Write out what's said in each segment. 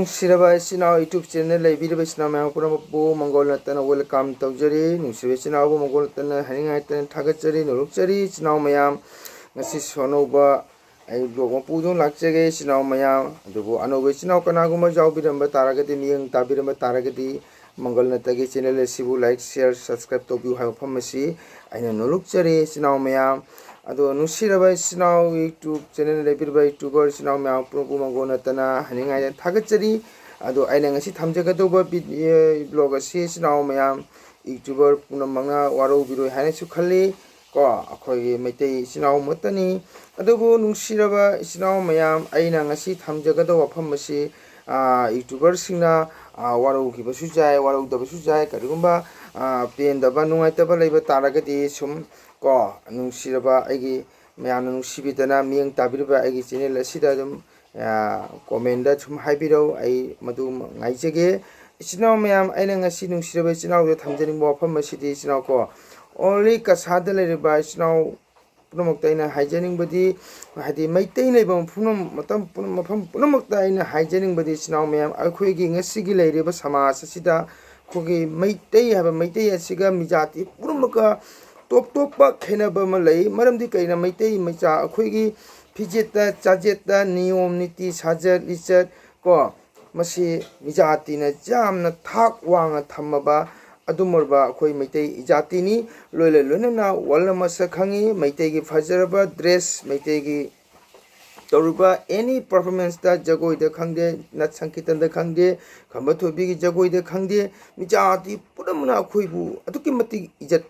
Nungsiraba Sinao YouTube channel Libira Sinama Purabu Mongol Natana welcome Taujari, Nusivina Mongol Tana, Hangatan, Tagachari, Nurukchari, Sinao Mayam, Nasis Honoba, a Pudun Lakchage, Sinao Mayam, the Anovi Sinao Kanaguma Jaubiram Taragati, Yang Tabiram Taragati, Mongol Natagi channel, Sibu like, share, subscribe to you have pharmacy, and Nurukchari, Sinao Mayam. Ado nusiraba sinau YouTube channel lebirba YouTuber sinau mya progu mangona tana haninga thagachari ado aina ngasi thamjagadoba blog asi sinau mya YouTuber punamanga waraubiganu haina su khali ko akhoi meitei sinau matani adobu nusiraba sinau mya aina ngasi thamjagadoba wafam asi YouTuber singna waraugiba su jai waraudaba su jai karigumba pendaba nungaitaba leiba taragadi sum ko nungsiraba aigi mayamna nungsibidana miyang tabirba aigi channel asida dum comment da chum haibiro ai madu ngaijege isinau mayam aina ngasi nungsiraba isinau da thamjani mofam asidi isinau ko only kasada leriba isinau punamukta aina haijaning badi hadi maitei leiba punam matam mafam punamukta aina haijaning badi isinau mayam akhoigi ngasigi leiriba samaj asida khogi maitei haba maitei asiga mijati punamaka top top pa khenaba malai maramdi kaina maitei macha akhoi fijeta chajeta niyom niti sajat lichat ko masi mijati na jamna thak wanga thamaba adumorba akhoi maitei ijati ni loile lonana walna masa khangi maitei gi fajaraba dress maitei gi toruba any performance da jagoi da khangde nat sankitan da khangde khambathobi gi jagoi da khangde mijati puramna akhoi bu aduki mati ijat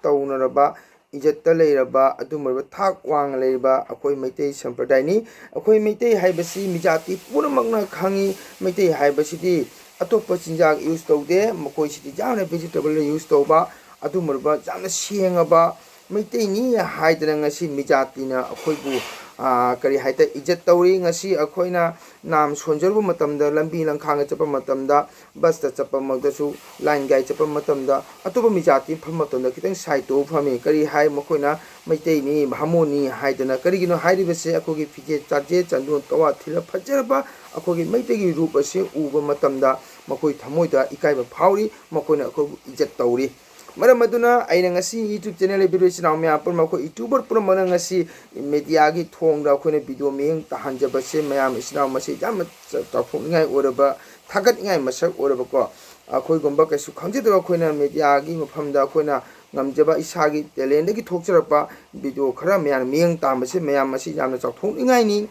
Taunaraba, Ijata Leraba, Adumaba, Thak Wang Leba, Akoi Mete Sampradai, Akoi Mete Haibasi, Mijati, Puramagna Kangi, Mete Haibasi, Atopa Chinjak used to there, Mokoi City Jana vegetable used to ba, Adumaba, Jana Siangaba, Mete ni Haidrangasi, Mijatina, Akoibu, Kari Haita, Ijatauri, Ngasi, Akoina, Nam Sonjabu Matamda, Lambi and Kanga Chapa Matamda, Basta Chapa Magdasu, Line Guy Chapa Matamda, Atoba Mijati, Pamatonda, Kitan Saito, Fami, Kari Hai Mokoina, Maiteni, Hamoni, Haidana, Karigino, Haidivase, Akogi Fiji, Tajet, and Tawa, Tila Pajaraba, Akogi Maitegi Rupasi, Uba Matamda, Makoi Tamoida, Ikaiba Pauri, Makona Ijatauri. Maramaduna, I ngasi YouTube channel evaluation now me upon Mako YouTuber Pramangasi media gi thong da khone video ming tahanjaba se mayam isna masi jam taphungai oraba thagat ngai masak oraba ko akhoi gomba kasu khangjidra khoina media gi maphamda khoina ngamjaba isagi talent gi thokcharapa video khara mayam ming tambase mayam masi jam chakthungai ni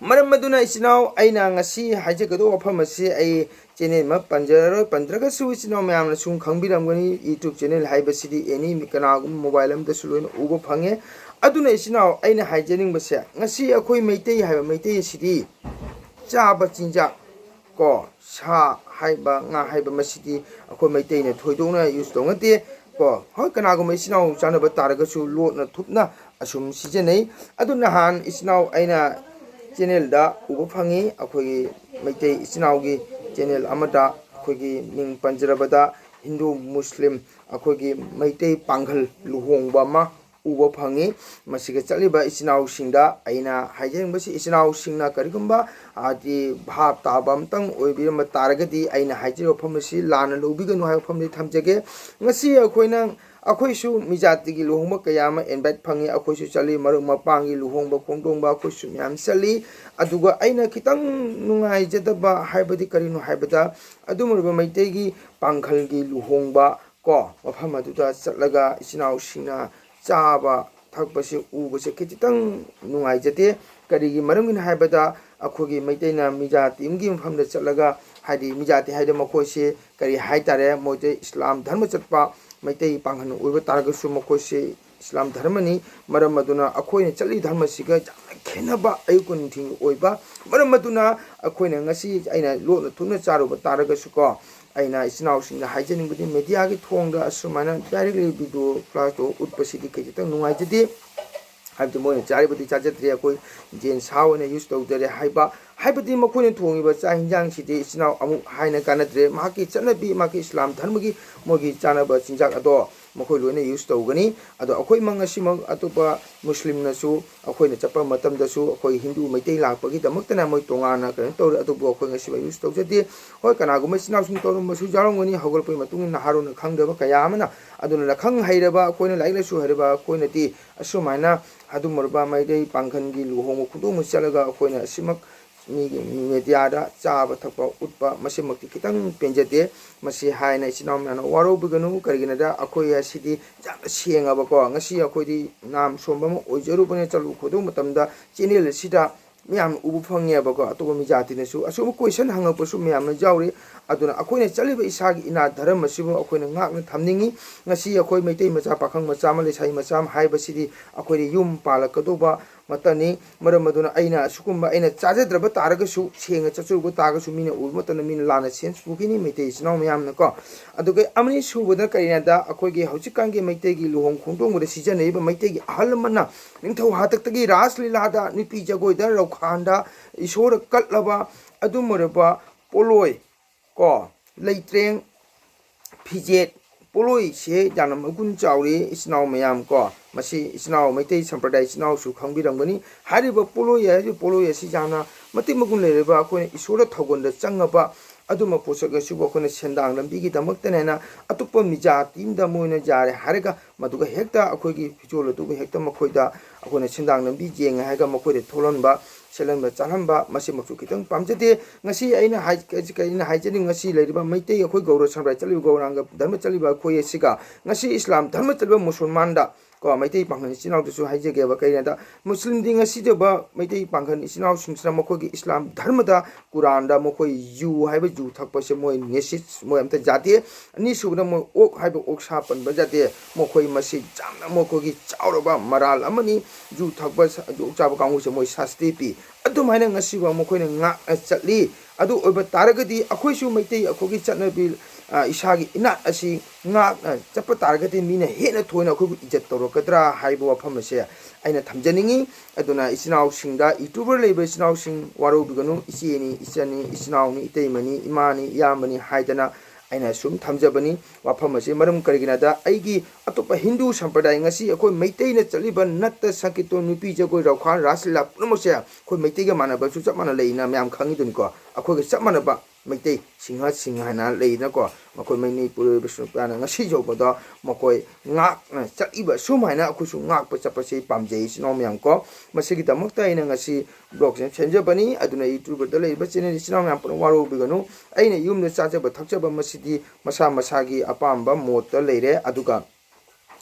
Maramaduna isinau aina ngasi hajagado wafamasi ai channel ma panjaro pandraga su isinau mayamna sung khangbiramgani YouTube channel haibasidi any mikana mobile am da suloin ubo phange aduna isinau aina haijaning base ngasi akhoi meitei haiba meitei sidi chaba chinja ko sa haiba nga haiba masidi akhoi meitei na thoidona use tongate ko hoi kana go isinau chanaba taraga su lot na thupna asum sijenei aduna han isinau aina channel da uba phangi akhoi meitei isinaugi channel amada akhoi ming panjarabada Hindu Muslim akhoi meitei panghal luhongba ma uba phangi masiga chaliba isinau singda aina haijeng basi isinau singna karigumba adi bhab tabam tang oibirama taragadi aina haijero phamasi lana waraubiganu hai phamni thamjage ngasi akhoina Akhoisu Mijati gi luhongba kayama invite phangi akhoisu chali maru mapangi luhongba khongdongba akhoisu myam chali aduga aina kitang nungai jadaba haibadi karinu haibada adumurba maitei gi panghal gi luhongba ko mafam aduda chatlaga isinau singna chaba thakpase ubase kitang nungai jate karigi marumgin haibada akhogi maiteina Mijati imgi mafamda chatlaga hadi Mijati haida makhoise kari haitare moite Islam dharma chatpa Maitei Panghan Uba Targasu Mokose Islam Dharmani, Maramaduna, Akoin Chali Dharma Siga, Kenaba Ayukun Ting Oiba, Maramaduna, Akoin Ngasi, Aina Lord Tuna Charu, Taragasuka, Aina is now seeing the hygienic within Mediagi Tonga, Sumana, directly video class to Utpasiti Kajitan, Nuaiti. Have the morning Charity Chajatria, James How and I used to the Haiba, Hypati Makuni Tongi, but Sahinjang City is now Haina Kanadre, Maki Chanabi, Maki Islam, Tanmagi, Mogi Chanaba, Sinjak Ador. ꯃꯈꯣꯏ ꯂꯣꯏꯅ use ꯇꯧꯒꯅꯤ ꯑꯗꯣ ꯑꯩꯈꯣꯏ ꯃꯉꯁꯤꯃꯛ ꯑꯇꯣꯞꯄ ꯃꯨꯁꯂꯤꯝꯅꯁꯨ ꯑꯩꯈꯣꯏꯅ ꯆꯠꯄ ꯃꯇꯝꯗꯁꯨ ꯑꯩꯈꯣꯏ ꯍꯤꯟꯗꯨ ꯃꯩꯇꯩ ꯂꯥꯛꯄꯒꯤꯗꯃꯛꯇꯅ ꯃꯣꯏ ꯇꯣꯉꯥꯟꯅ ꯀꯩꯅꯣ ꯇꯧꯔꯦ ꯑꯗꯨꯕꯨ ꯑꯩꯈꯣꯏ ꯉꯁꯤ ꯌꯨꯁ ꯇꯧꯖꯗꯦ ꯍꯣꯏ ꯀꯅꯥꯒꯨꯝꯕ ꯏꯆꯤꯟ ꯏꯅꯥꯎꯁꯤꯡ ꯇꯧꯔꯝꯕꯁꯨ ꯌꯥꯎꯔꯝꯒꯅꯤ ꯍꯧꯒꯠꯂꯛꯄꯒꯤ ꯃꯇꯨꯡ ꯏꯟꯅ ꯅꯍꯥꯔꯣꯟꯅ ꯈꯪꯗꯕ ꯀꯌꯥ ꯑꯃꯅ ꯑꯗꯨꯅ ꯈꯪ ꯍꯩꯔꯕ ꯑꯩꯈꯣꯏꯅ ꯂꯥꯏꯔꯤꯛ ꯂꯥꯏꯁꯨ ꯍꯩꯔꯕ ꯑꯩꯈꯣꯏꯅꯗꯤ ꯑꯁꯨꯃꯥꯏꯅ ꯑꯗꯨꯝꯕ ꯃꯩꯇꯩ ꯄꯥꯡꯒꯜꯒꯤ ꯂꯨꯍꯣꯡꯕ ꯈꯨꯗꯣꯡꯕ ꯆꯠꯂꯒ ꯑꯩꯈꯣꯏꯅ ꯑꯁꯤꯃꯛ ꯃꯤꯒꯤ ꯃꯦꯗꯤꯌꯥꯗ ꯆꯥꯕ ꯊꯛꯄ ꯎꯠꯄ ꯃꯁꯤꯃꯛꯇꯤ ꯈꯤꯇꯪ ꯄꯦꯟꯖꯗꯦ ꯃꯁꯤ ꯍꯥꯏꯅ ꯏꯆꯤꯟ ꯏꯅꯥꯎ ꯃꯌꯥꯝꯅ ꯋꯥꯔꯧꯕꯤꯒꯅꯨ ꯀꯔꯤꯒꯤꯅꯣꯗ ꯑꯩꯈꯣꯏ ꯑꯁꯤꯗꯤ ꯌꯥꯝꯅ ꯁꯦꯡꯉꯕꯀꯣ ꯉꯁꯤ ꯑꯩꯈꯣꯏꯗꯤ ꯅꯥꯝ ꯁꯣꯟꯕ ꯑꯃ ꯑꯣꯏꯖꯔꯨꯕꯅ ꯆꯠꯂꯨ ꯈꯣꯠꯂꯨꯕ ꯃꯇꯝꯗ ꯆꯦꯅꯦꯜ ꯑꯁꯤꯗ ꯃꯌꯥꯝꯅ ꯎꯕ ꯐꯪꯉꯦꯕꯀꯣ ꯑꯇꯣꯞꯄ ꯃꯤꯖꯥꯇꯤꯅꯁꯨ ꯑꯁꯨꯝꯕ ꯀꯣꯏꯁꯟ ꯍꯪꯉꯛꯄꯁꯨ ꯃꯌꯥꯝꯅ ꯌꯥꯎꯔꯤ ꯑꯗꯨꯅ ꯑꯩꯈꯣꯏꯅ ꯆꯠꯂꯤꯕ ꯏꯁꯥꯒꯤ ꯏꯅꯥꯠ ꯙꯔꯝ ꯑꯁꯤꯕꯨ ꯑꯩꯈꯣꯏꯅ ꯉꯥꯛꯅ ꯊꯝꯅꯤꯡꯉꯤ ꯉꯁꯤ ꯑꯩꯈꯣꯏ ꯃꯩꯇꯩ ꯃꯆꯥ ꯄꯥꯈꯪ ꯃꯆꯥ ꯑꯃ ꯂꯩꯁꯥꯕꯤ ꯃꯆꯥ ꯑꯃ ꯍꯥꯏꯕꯁꯤꯗꯤ ꯑꯩꯈꯣꯏꯗꯤ ꯌꯨꯝ ꯄꯥꯜꯂꯛꯀꯗꯧꯕ ꯃꯇꯝꯅꯤ ꯃꯔꯝ ꯑꯗꯨꯅ ꯑꯩꯅ ꯑꯁꯤꯒꯨꯝꯕ ꯑꯩꯅ ꯆꯥꯖꯗ꯭ꯔꯕ ꯇꯥꯔꯒꯁꯨ ꯁꯦꯡꯅ ꯆꯠꯆꯔꯨꯕ ꯇꯥꯔꯒꯁꯨ ꯃꯤꯅ ꯎꯕ ꯃꯇꯝꯗ ꯃꯤꯅ ꯂꯥꯟꯅ ꯁꯦꯟꯁ ꯄꯨꯈꯤꯅꯤ ꯃꯩꯇꯩ ꯏꯆꯤꯟ ꯏꯅꯥꯎ ꯃꯌꯥꯝꯅꯀꯣ ꯑꯗꯨꯒ ꯑꯃꯅꯤ ꯁꯨꯕꯗ ꯀꯔꯤꯅꯣꯗ ꯑꯩꯈꯣꯏꯒꯤ ꯍꯧꯖꯤꯛꯀꯥꯟꯒꯤ ꯃꯩꯇꯩꯒꯤ ꯂꯨꯍꯣꯡ ꯈꯣꯡꯗꯣꯡꯕꯗ ꯁꯤꯖꯤꯟꯅꯔꯤꯕ ꯃꯩꯇꯩꯒꯤ ꯑꯍꯜ ꯂꯃꯟꯅ ꯅꯤꯡꯊꯧ ꯍꯥꯛꯇꯛꯇꯒꯤ ꯔꯥꯁ ꯂꯤꯂꯥꯗ ꯅꯨꯄꯤ ꯖꯒꯣꯏꯗ ꯔꯧꯈꯥꯟꯗ ꯏꯁꯣꯔ ꯀꯠꯂꯕ ꯑꯗꯨꯝꯕ ꯄꯣꯠꯂꯣꯏ ꯀꯣ ꯂꯩꯇ꯭ꯔꯦꯡ ꯐꯤꯖꯦꯠ ꯄꯣꯠꯂꯣꯏꯁꯦ ꯌꯥꯝꯅ ꯃꯒꯨꯟ ꯆꯥꯎꯔꯤ ꯏꯆꯤꯟ ꯏꯅꯥꯎ ꯃꯌꯥꯝ ꯀꯣ ꯃꯁꯤ ꯏꯆꯤꯟ ꯏꯅꯥꯎ ꯃꯩꯇꯩ ꯁꯝꯄ꯭ꯔꯗꯥꯏ ꯏꯆꯤꯟ ꯏꯅꯥꯎꯁꯨ ꯈꯪꯕꯤꯔꯝꯒꯅꯤ ꯍꯥꯏꯔꯤꯕ ꯄꯣꯠꯂꯣꯏ ꯍꯥꯏꯔꯤꯕ ꯄꯣꯠꯂꯣꯏ ꯑꯁꯤ ꯌꯥꯝꯅ ꯃꯇꯤꯛ ꯃꯒꯨꯟ ꯂꯩꯔꯕ ꯑꯩꯈꯣꯏꯅ ꯏꯁꯣꯔꯗ ꯊꯧꯒꯜꯗ ꯆꯪꯉꯕ ꯑꯗꯨꯝꯕ ꯄꯣꯠꯁꯛ ꯑꯁꯤꯕꯨ ꯑꯩꯈꯣꯏꯅ ꯁꯦꯟꯗꯥꯡ ꯂꯝꯕꯤꯒꯤꯗꯃꯛꯇꯅꯦꯅ ꯑꯇꯣꯞꯄ ꯃꯤꯖꯥꯇꯤ ꯑꯃꯗ ꯃꯣꯏꯅ ꯌꯥꯔꯦ ꯍꯥꯏꯔꯒ ꯃꯗꯨꯒ ꯍꯦꯛꯇ ꯑꯩꯈꯣꯏꯒꯤ ꯐꯤꯖꯣꯜ ꯑꯗꯨꯒ ꯍꯦꯛꯇ ꯃꯈꯣꯏꯗ ꯑꯩꯈꯣꯏꯅ ꯁꯦꯟꯗꯥꯡ ꯂꯝꯕꯤ ꯌꯦꯡꯉꯦ ꯍꯥꯏꯔꯒ ꯃꯈꯣꯏꯗ ꯊꯣꯛꯍꯟꯕ ꯁꯦꯠꯍꯟꯕ ꯆꯥꯍꯟꯕ ꯃꯁꯤꯃꯛꯁꯨ ꯈꯤꯇꯪ ꯄꯥꯝꯖꯗꯦ ꯉꯁꯤ ꯑꯩꯅ ꯍꯥꯏꯖꯅꯤꯡꯉꯁꯤ ꯂꯩꯔꯤꯕ ꯃꯩꯇꯩ ꯑꯩꯈꯣꯏ ꯒꯧꯔ ꯁꯝꯄ꯭ꯔꯗꯥꯏ ꯆꯠꯂꯤꯕ ꯒꯧꯔꯥꯡꯒ ꯙꯔꯃ ꯆꯠꯂꯤꯕ ꯑꯩꯈꯣꯏ ꯑꯁꯤꯒ ꯉꯁꯤ ꯏꯁꯂꯥꯝ ꯙꯔꯃ ꯆꯠꯂꯤꯕ ꯃꯨꯁꯜꯃꯥꯟꯗ ꯀꯣ ꯃꯩꯇꯩ ꯄꯥꯡꯒꯜ ꯏꯆꯤꯟ ꯏꯅꯥꯎꯗꯁꯨ ꯍꯥꯏꯖꯒꯦꯕ ꯀꯩꯅꯣꯗ ꯃꯨꯁꯂꯤꯝꯗꯤ ꯉꯁꯤꯗꯕ ꯃꯩꯇꯩ ꯄꯥꯡꯒꯜ ꯏꯆꯤꯟ ꯏꯅꯥꯎꯁꯤꯡꯁꯤꯅ ꯃꯈꯣꯏꯒꯤ ꯏꯁꯂꯥꯝ ꯙꯔꯃꯗ ꯀꯨꯔꯥꯟꯗ ꯃꯈꯣꯏ ꯌꯨ ꯍꯥꯏꯕ ꯌꯨ ꯊꯛꯄꯁꯦ ꯃꯣꯏ ꯅꯦꯁꯤꯁ ꯃꯣꯏ ꯑꯝꯇ ꯌꯥꯗꯦ ꯑꯅꯤꯁꯨꯕꯗ ꯃꯣꯏ ꯑꯣꯛ ꯍꯥꯏꯕ ꯑꯣꯛꯁꯥ ꯄꯟꯕ ꯌꯥꯗꯦ ꯃꯈꯣꯏ ꯃꯁꯤ ꯌꯥꯝꯅ ꯃꯈꯣꯏꯒꯤ ꯆꯥꯎꯔꯕ ꯃꯔꯥꯜ ꯑꯃꯅꯤ ꯌꯨ ꯊꯛꯄ ꯑꯣꯛ ꯆꯥꯕ ꯀꯥꯡꯕꯨꯁꯦ ꯃꯣꯏ ꯁꯥꯁꯇꯤ ꯄꯤ ꯑꯗꯨꯃꯥꯏꯅ ꯉꯁꯤꯐꯥꯎ ꯃꯈꯣꯏꯅ ꯉꯥꯛꯅ ꯆꯠꯂꯤ ꯑꯗꯨ ꯑꯣꯏꯕ ꯇꯥꯔꯒꯗꯤ ꯑꯩꯈꯣꯏꯁꯨ ꯃꯩꯇꯩ ꯑꯩꯈꯣꯏꯒꯤ ꯆꯠꯅꯕꯤ ꯏꯁꯥꯒꯤ ꯏꯅꯥꯠ ꯑꯁꯤ ꯉꯥꯛꯅ ꯆꯠꯄ ꯇꯥꯔꯒꯗꯤ ꯃꯤꯅ ꯍꯦꯟꯅ ꯊꯣꯏꯅ ꯑꯩꯈꯣꯏꯕꯨ ꯏꯖꯠ ꯇꯧꯔꯛꯀꯗ꯭ꯔꯥ ꯍꯥꯏꯕ ꯋꯥꯐꯝ ꯑꯁꯦ ꯑꯩꯅ ꯊꯝꯖꯅꯤꯡꯉꯤ ꯑꯗꯨꯅ ꯏꯆꯤꯟ ꯏꯅꯥꯎꯁꯤꯡꯗ ꯌꯨꯇ꯭ꯌꯨꯕꯔ ꯂꯩꯕ ꯏꯆꯤꯟ ꯏꯅꯥꯎꯁꯤꯡ ꯋꯥꯔꯧꯕꯤꯒꯅꯨ ꯏꯆꯦꯅꯤ ꯏꯆꯟꯅꯤ ꯏꯆꯤꯟ ꯏꯅꯥꯎꯅꯤ ꯏꯇꯩꯃꯅꯤ ꯏꯃꯥꯅꯤ ꯏꯌꯥꯝꯕꯅꯤ ꯍꯥꯏꯗꯅ ꯑꯩꯅ ꯁꯨꯝ ꯊꯝꯖꯕꯅꯤ ꯋꯥꯐꯝ ꯑꯁꯤ ꯃꯔꯝ ꯀꯔꯤꯒꯤꯅꯣꯗ ꯑꯩꯒꯤ ꯑꯇꯣꯞꯄ ꯍꯤꯟꯗꯨ ꯁꯝꯄ꯭ꯔꯗꯥꯏ ꯉꯁꯤ ꯑꯩꯈꯣꯏ ꯃꯩꯇꯩꯅ ꯆꯠꯂꯤꯕ ꯅꯠꯇ ꯁꯪꯀꯤꯠꯇꯣꯟ ꯅꯨꯄꯤ ꯖꯒꯣꯏ ꯔꯧꯈꯥꯟ ꯔꯥꯁ ꯂꯤꯂꯥ ꯄꯨꯝꯅꯃꯛꯁꯦ ꯑꯩꯈꯣꯏ ꯃꯩꯇꯩꯒ ꯃꯥꯟꯅꯕꯁꯨ ꯆꯞ ꯃꯥꯟꯅ ꯂꯩꯅ ꯃꯌꯥꯝ ꯈꯪꯉꯤꯗꯨꯅꯤꯀꯣ ꯑꯩꯈꯣꯏꯒ ꯆꯞ ꯃꯥꯟꯅꯕ ꯃꯩꯇꯩ ꯁꯤꯡꯍ ꯍꯥꯏꯅ ꯂꯩꯅꯀꯣ ꯃꯈꯣꯏ ꯃꯅꯤꯄꯨꯔ ꯕꯤꯁꯅꯨꯄꯨꯔꯅ ꯉꯁꯤ ꯌꯧꯕꯗ ꯃꯈꯣꯏ ꯉꯥꯛꯅ ꯆꯠꯂꯤꯕ ꯁꯨꯃꯥꯏꯅ ꯑꯩꯈꯣꯏꯁꯨ ꯉꯥꯛꯄ ꯆꯠꯄꯁꯤ ꯄꯥꯝꯖꯩ ꯏꯆꯤꯟ ꯏꯅꯥꯎ ꯃꯌꯥꯝ ꯀꯣ ꯃꯁꯤꯒꯤꯗꯃꯛꯇ ꯑꯩꯅ ꯉꯁꯤ ꯕ꯭ꯂꯣꯛꯁꯦ ꯁꯦꯝꯖꯕꯅꯤ ꯑꯗꯨꯅ ꯌꯨꯇ꯭ꯌꯨꯕꯔꯗ ꯂꯩꯔꯤꯕ ꯆꯦꯅꯦꯜ ꯏꯆꯤꯟ ꯏꯅꯥꯎ ꯃꯌꯥꯝ ꯄꯨꯝꯅꯃꯛ ꯋꯥꯔꯧꯕꯤꯒꯅꯨ ꯑꯩꯅ ꯌꯨꯝꯗ ꯆꯥꯖꯕ ꯊꯛꯆꯕ ꯃꯁꯤꯗꯤ ꯃꯁꯥ ꯃꯁꯥꯒꯤ ꯑꯄꯥꯝꯕ ꯃꯣꯠꯇ ꯂꯩꯔꯦ ꯑꯗꯨꯒ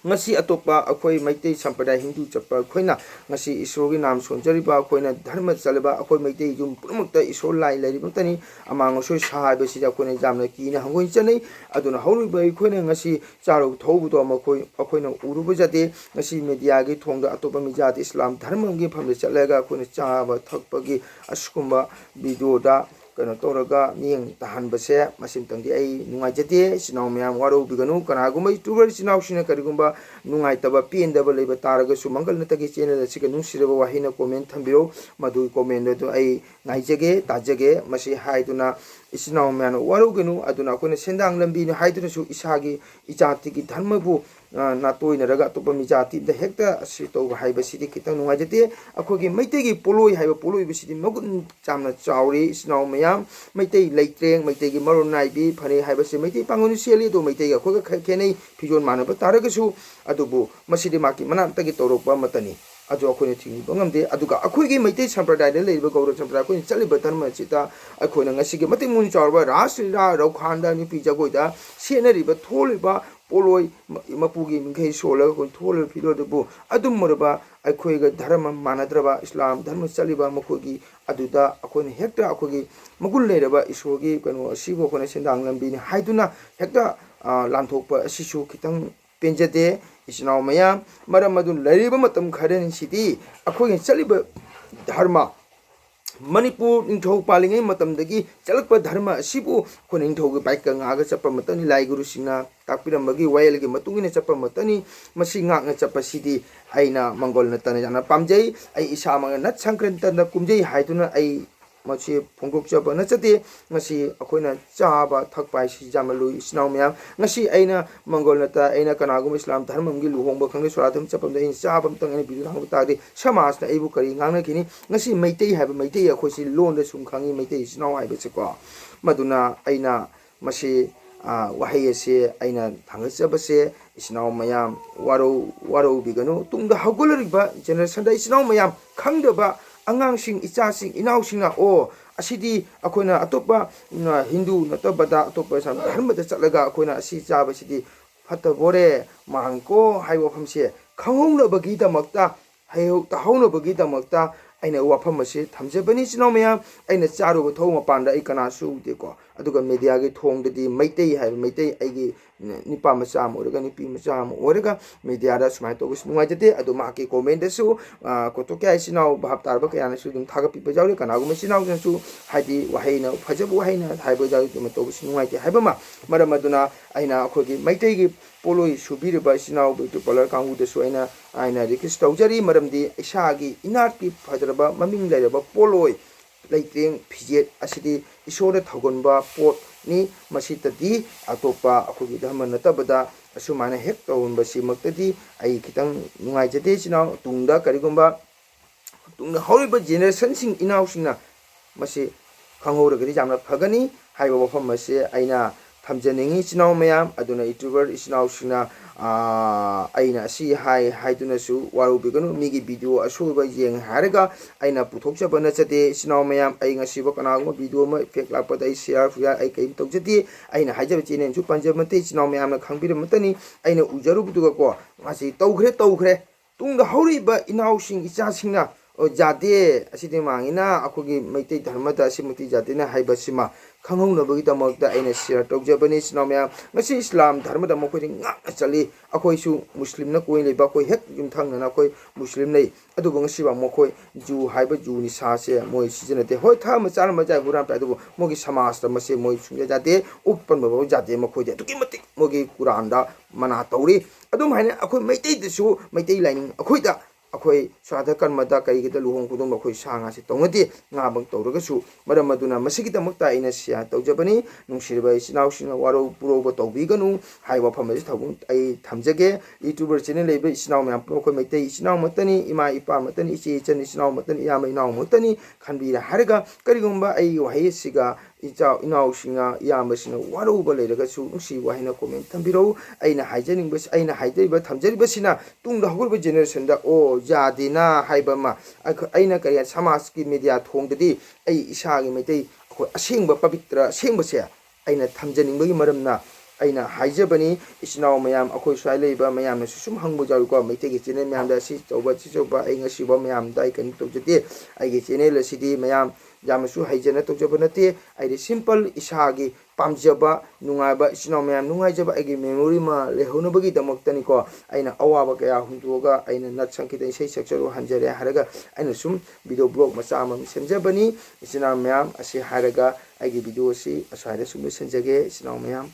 ngasi atopa akhoi maitei sampradaya hindu chapa khoina ngasi isrogi nam sonjariba khoina dharma chalaba akhoi maitei jum purmukta isor lai lari butani amang soi sahabe sija khoina jamna kina hangoi chanei aduna hauruba khoina ngasi charo thobudo amakhoi akhoina uruba jate ngasi media gi thongda atopa mijat islam dharma gi phamde chalaga khoina chaba thakpagi askumba video da kano toraga miyeng tahan base masim tangdi ai nungai jate sinau myam waro biganu kana gumai tuber sinau sina karigumba nungai taba pin daba leba taraga su mangal natagi channel asika nusiraba wahina comment thambiro madu comment do ai ngai jage tajage masi haiduna isinau myam waro genu aduna kone sendang lambi ni haiduna su isagi ijati gi dharma bu natoi naraga atopa mijati da hekta sito haiba sidi kita nungai jate akhogi maitegi poloi haiba poloi bisidi magun chamna chauri isinau myam maitei leitreng maitei gi maron naibi phane haiba se maitei pangoni seli do maitei ga khoga khenei fijon manaba taragasu adubu masidi maki manamta gi torokba matani adu akhone thini bangamde aduga akhoi gi maitei sampradaya da leiba gaura sampradaya khoi chaliba dharma chita akhona ngasi gi mating muni chawba rasila raukhanda ni pijagoida senariba tholiba poloi mapugi mingkai sola ko thol philo debu adum morba akhoi ga dharma manadraba islam dharma chaliba makhogi aduda akhoi hekta akhoi magul leiraba isogi kano asibo khona sendang lambi ni haiduna hekta lanthokpa asisu khitang penjade isnau maya maram adun lariba matam kharen sidi akhoi chaliba dharma Manipur ningthau palingai matamdagi chalakpa dharma asibu khone ningthau gi bike nga ga chapa matani lai guru singna takpirambagi wail gi matungina chapa matani masi nga nga chapa sidi aina mangol na tana jana pamjai ai isa manga nat sankranta na kumjai haiduna ai masi phongdok chaba na chate ngasi akoina chaba thakpai si jamalu isnau myam ngasi aina mongol nata aina kanagum islam dharmam gi luhongba khangni suratham chapam da in chabam tang ani bidu hang ta de samas na aibu kari ngangna kini ngasi meitei haba meitei akhoi si lon da sum khangi meitei isnau haiba cheko maduna aina masi wahai ase aina thangachaba se isnau mayam waraubiganu tungda hagolariba generation da isnau mayam khangdaba angangsing ichasing inausingna o asidi akoina atopa hindu natabada atopa sam dharmada chatlaga akoina asi chaba sidi phata bore mangko haiwa phamse khangongna bagi damakta hayo tahongna bagi damakta aina wafam ase thamjabani sinau mayam aina charu tho mapanda ai kana su de ko aduga media gi thong de maitei hai maitei aigi nipa macha am oraga nipi macha am oraga media da smai to gus nungai jate adu ma ke comment su ko to kya sinau bhap tarba kya na su dum thaga pi ba jauri kana gu sinau su haidi wahai na phajabu wahai na haiba jauri dum to gus nungai te haiba ma maramaduna aina akhogi maitei gi poloi subiri ba sinau bu to polar kangu de su aina request tawjari maramdi isagi inat ki phajaraba maming lairaba poloi laiteng phijet asidi isore thogonba pot ni masitadi atopa akhogi dhamma natabada asumana hek tawunba simaktadi ai kitang nungai jate sinau tungda karigumba tungda horiba generation sing inau singna masi khangora gari jamna phagani haiba wafam mase aina thamjaningi sinau mayam aduna youtuber sinau singna aina si haiduna su waraubiganu migi video asuba yeng haraga aina puthokchaba na chate sinau mayam ai ngasiba kanaguma video ma fake lakpada ai share fuya ai kaim tawjati aina haijaba chinen su panjamate sinau mayam na khangbira matani aina ujaru butuga ko ngasi tawkhre tungda horiba inau sing icha singna jade asidi mangina akogi meitei dharmada asimuti jade na haiba sima khangong bagi damakta aina share tawjabani sinau mayam ngasi islam dharmada mokoi ngak chali akoi su muslim na koi leba koi hek yum thang na koi muslim nei adu bang siba mokoi ju haiba ju ni sa se moi sijanate hoi tha ma char ma jai huram ta adu mogi samas ta mase moi sungja jate uppan ba jate mokoi de tuki mati mogi quran da mana tawri adu haine akoi meitei de su meitei lining akoi da akoi swada karmada kai gida luhong kudong akoi sanga se tongati nga bang tawraga su maramaduna masigi damakta aina sia tawjabani nungsirba sinau sina waro puroba tawbiganu haiwa phamasi thawung ai thamjage youtuber channel lebe sinau myam pro meitei sinau matani ima ipa matani ichi chani sinau matani yama inau matani khanbira haraga karigumba ai wahai siga ichau inau singa yama singa warouba leiraga su nungsi wahina comment thambiro aina haijaning bas aina haidaiba thamjariba sina tungda hogurba generation da o jadina haibama aina kariya samaj ki media thongdadi ai isa gi meitei khoi asengba pavitra sengba se aina thamjaning bagi maramna aina haijabani isnau mayam akhoi swai leiba mayam na sum hangbu jaru ko meitei gi channel mayam da si choba ai ngasi ba mayam dai kan tawjati ai gi channel asidi mayam yamasu haijana tawjabanate ai simple isagi pamjaba nungaiba isnau mayam nungaijaba ai gi memory ma lehonabagi damaktani ko aina awaba kaya hunduga aina nat sankita isai sakcharu hanjare haraga aina sum video blog macha amam semjabani isnau mayam asi haraga ai gi video si asai sum senjage isnau mayam